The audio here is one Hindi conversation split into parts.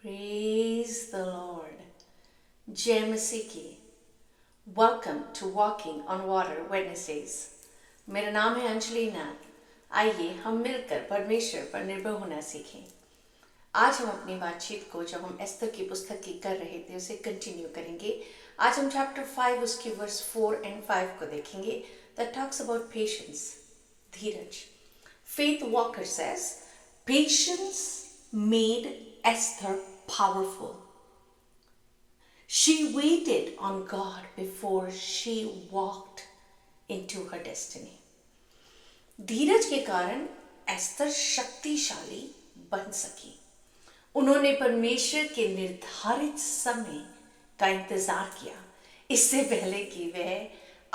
Praise the Lord. जय मसीह की। Welcome to walking on water Wednesdays. मेरा नाम है अंजलि नाथ। आइए हम मिलकर परमेश्वर पर निर्भर होना सीखें। आज हम अपनी बातचीत को जो हम एस्तर की पुस्तक की कर रहे थे उसे कंटिन्यू करेंगे। आज हम चैप्टर 5 उसके वर्स 4 and 5 को देखेंगे। That talks about patience, Dheeraj. Faith Walker says, patience made Esther powerful. She waited on God before she walked into her destiny. धीरज के कारण एस्तर शक्तिशाली बन सकी। उन्होंने परमेश्वर के निर्धारित समय का इंतजार किया, इससे पहले कि वह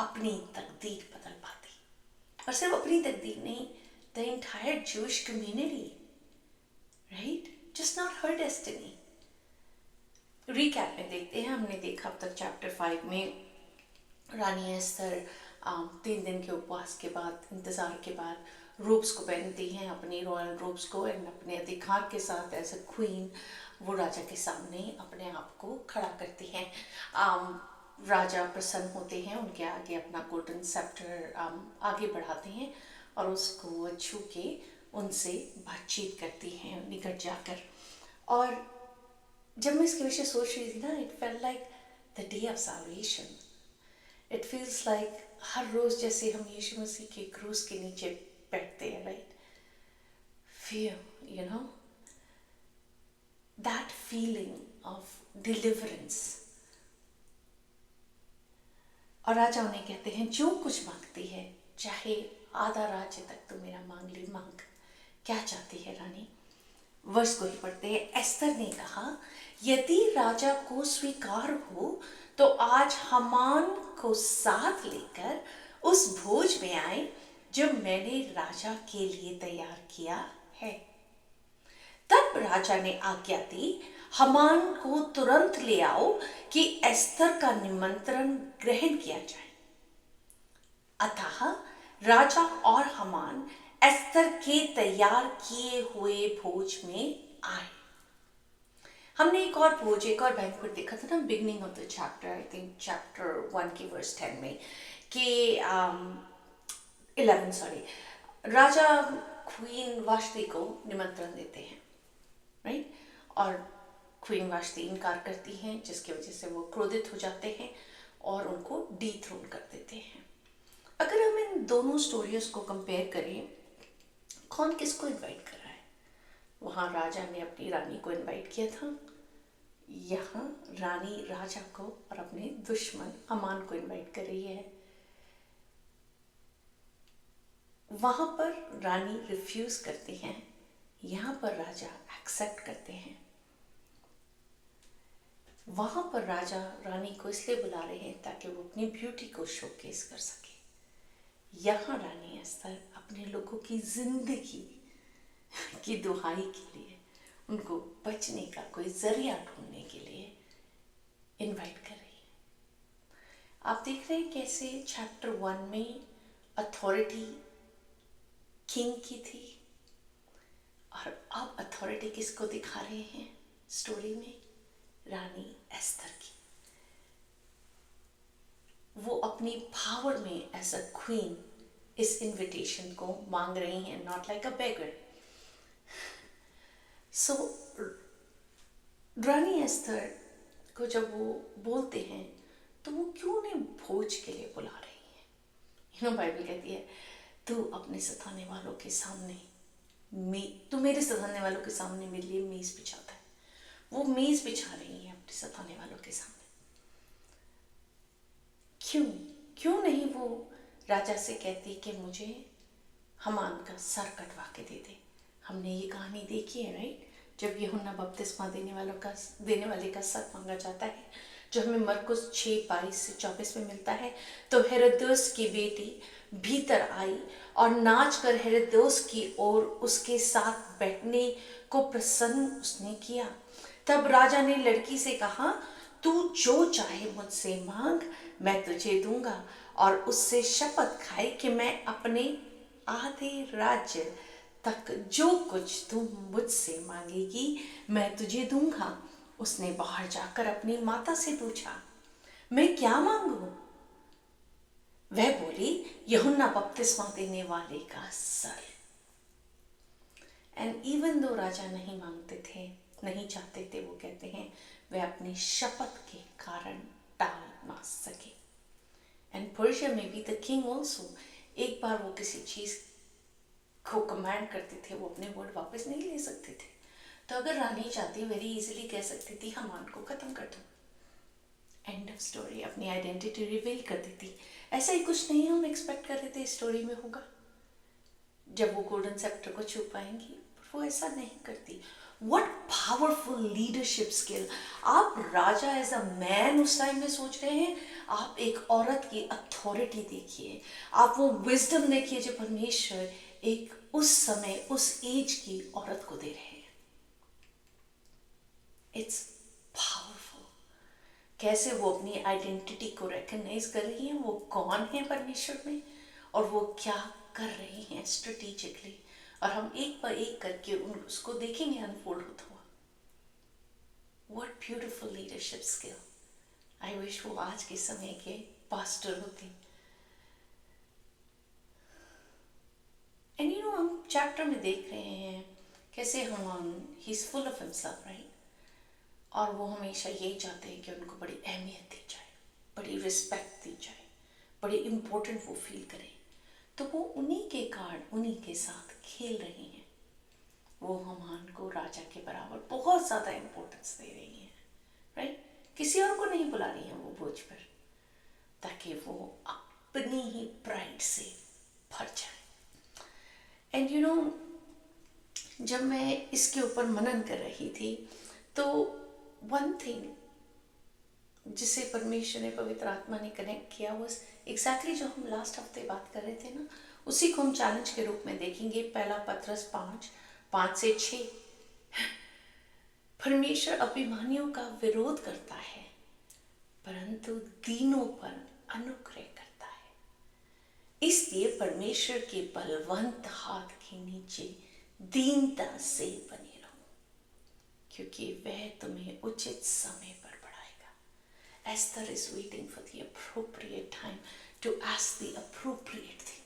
अपनी तकदीर बदल पाती। और सिर्फ अपनी तकदीर नहीं, the entire Jewish community, right? Just not her destiny. Recap में देखते हैं। हमने देखा अब तक चैप्टर 5 में रानी एस्तर 3 दिन के उपवास के बाद, इंतज़ार के बाद रोब्स को पहनती हैं, अपनी रॉयल रोब्स को, एंड अपने अधिकार के साथ एज अ क्वीन वो राजा के सामने अपने आप को खड़ा करती हैं। राजा प्रसन्न होते हैं, उनके आगे अपना गोल्डन सेप्टर आगे बढ़ाते हैं और उसको छू के उनसे बातचीत करती हैं निकट जाकर। और जब मैं इसके विषय सोच रही थी ना, it felt like the day of salvation. It feels like हर रोज जैसे हम यीशु मसीह के क्रूस के नीचे बैठते हैं, right? Feel, you know, that feeling of deliverance. और राजा उन्हें कहते हैं, जो कुछ मांगती है, चाहे आधा राज्य तक तो मेरा मांग ले, मांग। क्या चाहती है रानी? वर्ष को ही पढ़ते हैं। एस्तर ने कहा, यदि राजा को स्वीकार हो तो आज हामान को साथ लेकर उस भोज में आए जो मैंने राजा के लिए तैयार किया है। तब राजा ने आज्ञा दी, हामान को तुरंत ले आओ कि एस्तर का निमंत्रण ग्रहण किया जाए। अतः राजा और हामान एस्तर के तैयार किए हुए भोज में आए। हमने एक और भोज, एक और बैंक्वेट देखा था ना, beginning of the chapter, I think chapter 1 की वर्स 10 में, कि 11 सॉरी, राजा क्वीन वाशती को निमंत्रण देते हैं, राइट? और क्वीन वाशती इनकार करती हैं, जिसकी वजह से वो क्रोधित हो जाते हैं और उनको डीथ्रोन कर देते हैं। अगर हम इन दोनों स्टोरीज को कंपेयर करें, कौन किसको इनवाइट कर रहा है? वहाँ राजा ने अपनी रानी को इनवाइट किया था, यहाँ रानी राजा को और अपने दुश्मन हामान को इनवाइट कर रही है। वहाँ पर रानी रिफ्यूज करती हैं, यहाँ पर राजा एक्सेप्ट करते हैं। वहाँ पर राजा रानी को इसलिए बुला रहे हैं ताकि वो अपनी ब्यूटी को शोकेस कर सके। यहाँ रानी एस्तर अपने लोगों की जिंदगी की दुहाई के लिए, उनको बचने का कोई जरिया ढूंढने के लिए इनवाइट कर रही है। आप देख रहे हैं कैसे चैप्टर 1 में अथॉरिटी किंग की थी, और अब अथॉरिटी किसको दिखा रहे हैं स्टोरी में? रानी एस्तर की। वो अपनी पावर में एज अ क्वीन इस इनविटेशन को मांग रही हैं, नॉट लाइक अ बेगर। सो रानी एस्तर को जब वो बोलते हैं तो वो क्यों उन्हें भोज के लिए बुला रही है? यू नो, बाइबल कहती है, तू अपने सताने वालों के सामने तू मेरे सताने वालों के सामने मेरे लिए मेज बिछाता है। वो मेज बिछा रही है अपने सताने वालों के सामने। क्यों नहीं वो राजा से कहती कि मुझे हामान का सर कटवा के दे दे? हमने ये कहानी देखी है, राइट? जब यूहन्ना बपतिस्मा देने वाले का सर मांगा जाता है, जो हमें मरकुस 6:22-24 में मिलता है, तो हेरोदेस की बेटी भीतर आई और नाच कर हेरोदेस की ओर उसके साथ बैठने को प्रसन्न उसने किया। तब राजा ने लड़की से कहा, तू जो चाहे मुझसे मांग, मैं तुझे दूंगा। और उससे शपथ खाई कि मैं अपने आधे राज्य तक जो कुछ तू मुझसे मांगेगी मैं तुझे दूंगा। उसने बाहर जाकर अपनी माता से पूछा, मैं क्या मांगू? वह बोली, यूहन्ना बपतिस्मा देने वाले का सर। एंड इवन दो राजा नहीं मांगते थे, नहीं चाहते थे, वो कहते हैं वह अपनी शपथ के कारण टाल ना सके। एंड पर्शिया में भी द किंग ऑल्सो, एक बार वो किसी चीज को कमांड करते थे, वो अपने वर्ड वापस नहीं ले सकते थे। तो अगर रानी चाहती वेरी इजीली कह सकती थी, हामान को खत्म कर दो, एंड ऑफ स्टोरी, अपनी आइडेंटिटी रिवील कर देती। ऐसा ही कुछ नहीं हम एक्सपेक्ट कर रहे थे इस स्टोरी में होगा, जब वो गोल्डन सेप्टर को छू पाएंगी, पर वो ऐसा नहीं करती। What powerful leadership skill! आप राजा एज अ मैन उस टाइम में सोच रहे हैं, आप एक औरत की अथॉरिटी देखिए, आप वो विजडम देखिए जो परमेश्वर एक उस समय उस एज की औरत को दे रहे हैं। It's powerful. कैसे वो अपनी आइडेंटिटी को रिकॉग्नाइज कर रही हैं, वो कौन है परमेश्वर में, और वो क्या कर रही हैं स्ट्रेटेजिकली, और हम एक पर एक करके उसको देखेंगे अनफोल्ड होता हुआ। What beautiful leadership skill! I wish वो आज के समय के पास्टर होते। एंड यू नो, हम चैप्टर में देख रहे हैं कैसे हम he is full of himself, right? और वो हमेशा यही चाहते हैं कि उनको बड़ी अहमियत दी जाए, बड़ी रिस्पेक्ट दी जाए, बड़ी इम्पोर्टेंट वो फील करें। तो वो उन्हीं के कार्ड उन्हीं के साथ खेल रही हैं। वो हामान को राजा के बराबर बहुत ज़्यादा इम्पोर्टेंस दे रही हैं, राइट? किसी और को नहीं बुला रही हैं वो बोझ पर, ताकि वो अपनी ही प्राइड से भर जाए। एंड यू नो, जब मैं इसके ऊपर मनन कर रही थी, तो वन थिंग जिसे परमेश्वर ने, पवित्र आत्मा ने कनेक्ट किया, वो एग्जैक्टली जो हम लास्ट हफ्ते बात कर रहे थे ना, उसी को हम चैलेंज के रूप में देखेंगे। पहला पत्रस 5:5-6। परमेश्वर अभिमानियों का विरोध करता है, परंतु दीनों पर अनुग्रह करता है। इसलिए परमेश्वर के बलवंत हाथ के नीचे दीनता से बने रहो, क्योंकि वह तुम्हें उचित समय पर बढ़ाएगा। Esther is waiting for the appropriate time to ask the appropriate thing.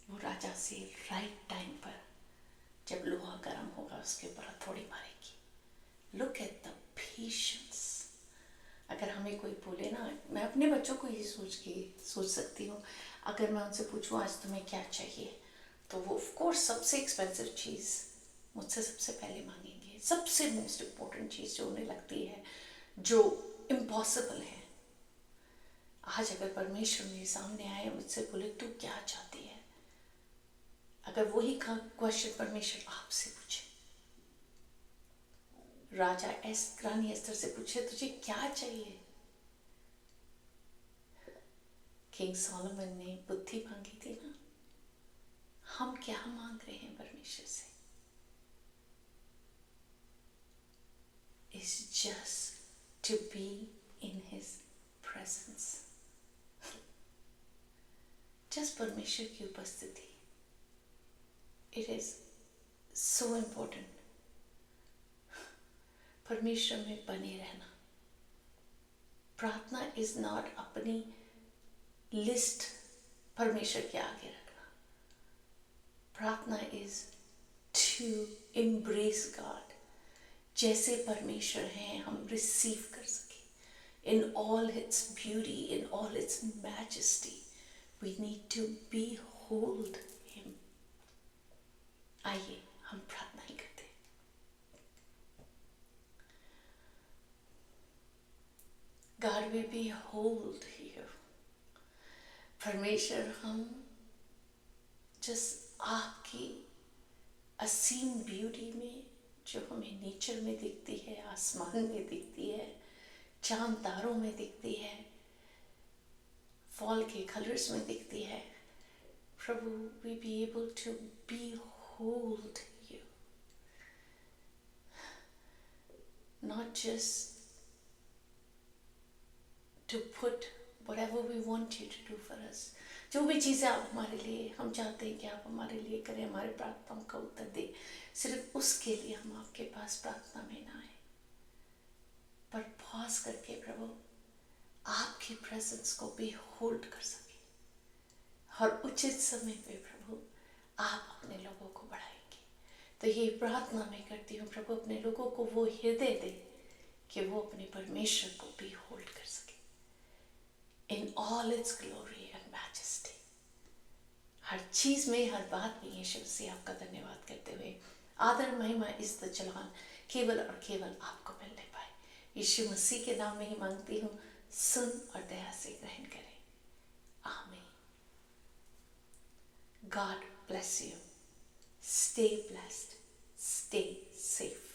वो राजा से राइट टाइम पर, जब लोहा गर्म होगा, उसके ऊपर हथौड़ी मारेगी। Look at the patience. अगर हमें कोई बोले ना, मैं अपने बच्चों को ये सोच सकती हूँ, अगर मैं उनसे पूछूँ आज तुम्हें क्या चाहिए, तो वो ऑफ कोर्स सबसे एक्सपेंसिव चीज़ मुझसे सबसे पहले मांगेंगे, सबसे मोस्ट इम्पोर्टेंट चीज़ जो उन्हें लगती है, जो इम्पॉसिबल है। आज अगर परमेश्वर मेरे सामने आए, मुझसे बोले तू क्या चाहती है, अगर वही क्वेश्चन परमेश्वर आपसे पूछे, राजा रानी एस्थर से पूछे तुझे क्या चाहिए, किंग सोलोमन ने बुद्धि मांगी थी ना, हम क्या मांग रहे हैं परमेश्वर से? Is just to be in his presence. just परमेश्वर की उपस्थिति। It is so important. परमेश्वर में बने रहना। प्रार्थना इज नॉट अपनी लिस्ट परमेश्वर के आगे रखना। प्रार्थना इज टू एम्ब्रेस गॉड। जैसे परमेश्वर हैं हम रिसीव कर सके in all its beauty, in all its majesty. We need to be hold him. आइए हम प्रार्थना ही करते हैं। God will be hold here. परमेश्वर हम जिस आपकी असीम ब्यूटी में जो हमें नेचर में दिखती है, आसमान में दिखती है, चांद तारों में दिखती है, फॉल के कलर्स में दिखती है। प्रभु, we be able to behold you, not just to put whatever we want you to do for us. जो भी चीज़ें आप हमारे लिए, हम चाहते हैं कि आप हमारे लिए करें, हमारे प्रार्थनाओं का उत्तर दे, सिर्फ उसके लिए हम आपके पास प्रार्थना में ना आए, पर पॉज करके प्रभु आपकी प्रेजेंस को भी होल्ड कर सके, और उचित समय पे प्रभु आप अपने लोगों को बढ़ाएंगे। तो ये प्रार्थना मैं करती हूँ प्रभु, अपने लोगों को वो हृदय दे कि वो अपने परमेश्वर को भी होल्ड कर सके in all its glory and majesty। हर चीज में, हर बात में यीशु मसीह आपका धन्यवाद करते हुए आदर, महिमा, इज्जत, जलाल केवल और केवल आपको मिलने पाए, यीशु मसीह के नाम में ही मांगती हूँ, सुन और दया से ग्रहण करें, आमीन। God bless you. Stay blessed. Stay safe.